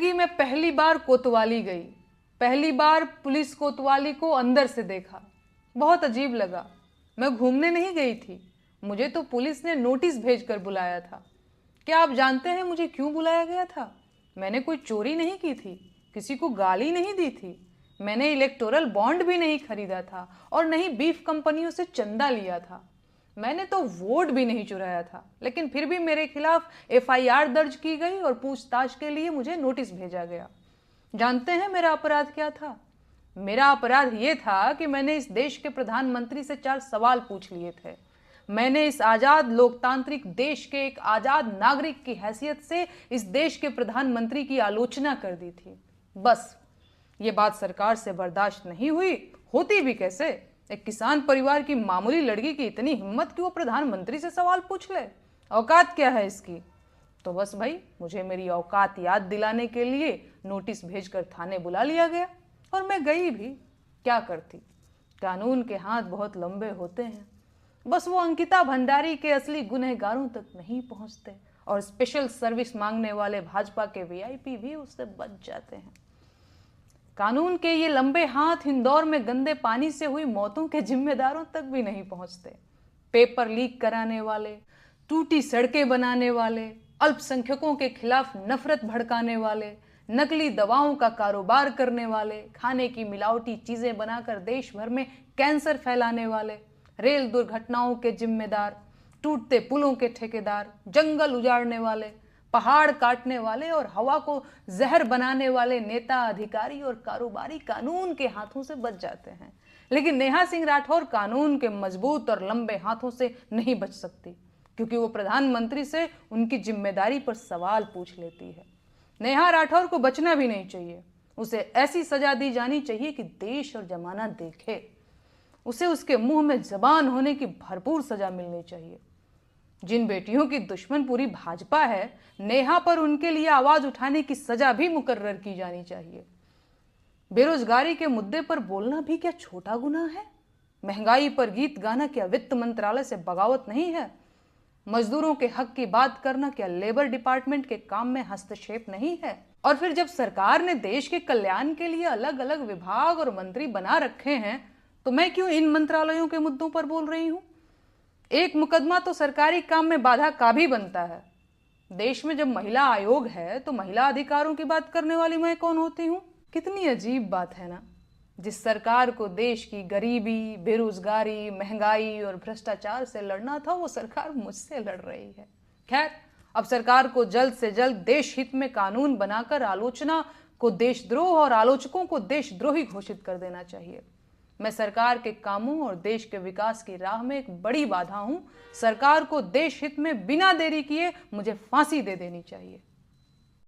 जिंदगी में पहली बार कोतवाली गई, पहली बार पुलिस कोतवाली को अंदर से देखा। बहुत अजीब लगा। मैं घूमने नहीं गई थी, मुझे तो पुलिस ने नोटिस भेजकर बुलाया था। क्या आप जानते हैं मुझे क्यों बुलाया गया था? मैंने कोई चोरी नहीं की थी, किसी को गाली नहीं दी थी, मैंने इलेक्टोरल बॉन्ड भी नहीं खरीदा था और नहीं बीफ कंपनियों से चंदा लिया था, मैंने तो वोट भी नहीं चुराया था। लेकिन फिर भी मेरे खिलाफ एफआईआर दर्ज की गई और पूछताछ के लिए मुझे नोटिस भेजा गया। जानते हैं मेरा अपराध क्या था? मेरा अपराध ये था कि मैंने इस देश के प्रधानमंत्री से 4 सवाल पूछ लिए थे। मैंने इस आजाद लोकतांत्रिक देश के एक आजाद नागरिक की हैसियत से इस देश के प्रधानमंत्री की आलोचना कर दी थी। बस ये बात सरकार से बर्दाश्त नहीं हुई, होती भी कैसे? एक किसान परिवार की मामूली लड़की की इतनी हिम्मत कि वो प्रधानमंत्री से सवाल पूछ ले, औकात क्या है इसकी? तो बस भाई, मुझे मेरी औकात याद दिलाने के लिए नोटिस भेजकर थाने बुला लिया गया और मैं गई भी। क्या करती? कानून के हाथ बहुत लंबे होते हैं, बस वो अंकिता भंडारी के असली गुनहगारों तक नहीं पहुंचते और स्पेशल सर्विस मांगने वाले भाजपा के वीआईपी भी उससे बच जाते हैं। कानून के ये लंबे हाथ इंदौर में गंदे पानी से हुई मौतों के जिम्मेदारों तक भी नहीं पहुंचते। पेपर लीक कराने वाले, टूटी सड़कें बनाने वाले, अल्पसंख्यकों के खिलाफ नफरत भड़काने वाले, नकली दवाओं का कारोबार करने वाले, खाने की मिलावटी चीजें बनाकर देश भर में कैंसर फैलाने वाले, रेल दुर्घटनाओं के जिम्मेदार, टूटते पुलों के ठेकेदार, जंगल उजाड़ने वाले, पहाड़ काटने वाले और हवा को जहर बनाने वाले नेता, अधिकारी और कारोबारी कानून के हाथों से बच जाते हैं। लेकिन नेहा सिंह राठौर कानून के मजबूत और लंबे हाथों से नहीं बच सकती, क्योंकि वो प्रधानमंत्री से उनकी जिम्मेदारी पर सवाल पूछ लेती है। नेहा राठौर को बचना भी नहीं चाहिए, उसे ऐसी सजा दी जानी चाहिए कि देश और जमाना देखे। उसे उसके मुंह में जबान होने की भरपूर सजा मिलनी चाहिए। जिन बेटियों की दुश्मन पूरी भाजपा है, नेहा पर उनके लिए आवाज उठाने की सजा भी मुकर्रर की जानी चाहिए। बेरोजगारी के मुद्दे पर बोलना भी क्या छोटा गुनाह है? महंगाई पर गीत गाना क्या वित्त मंत्रालय से बगावत नहीं है? मजदूरों के हक की बात करना क्या लेबर डिपार्टमेंट के काम में हस्तक्षेप नहीं है? और फिर जब सरकार ने देश के कल्याण के लिए अलग अलग विभाग और मंत्री बना रखे हैं, तो मैं क्यों इन मंत्रालयों के मुद्दों पर बोल रही हूं? एक मुकदमा तो सरकारी काम में बाधा का भी बनता है। देश में जब महिला आयोग है तो महिला अधिकारों की बात करने वाली मैं कौन होती हूँ? कितनी अजीब बात है ना। जिस सरकार को देश की गरीबी, बेरोजगारी, महंगाई और भ्रष्टाचार से लड़ना था, वो सरकार मुझसे लड़ रही है। खैर, अब सरकार को जल्द से जल्द देश हित में कानून बनाकर आलोचना को देशद्रोह और आलोचकों को देशद्रोही घोषित कर देना चाहिए। मैं सरकार के कामों और देश के विकास की राह में एक बड़ी बाधा हूं। सरकार को देश हित में बिना देरी किए मुझे फांसी दे देनी चाहिए।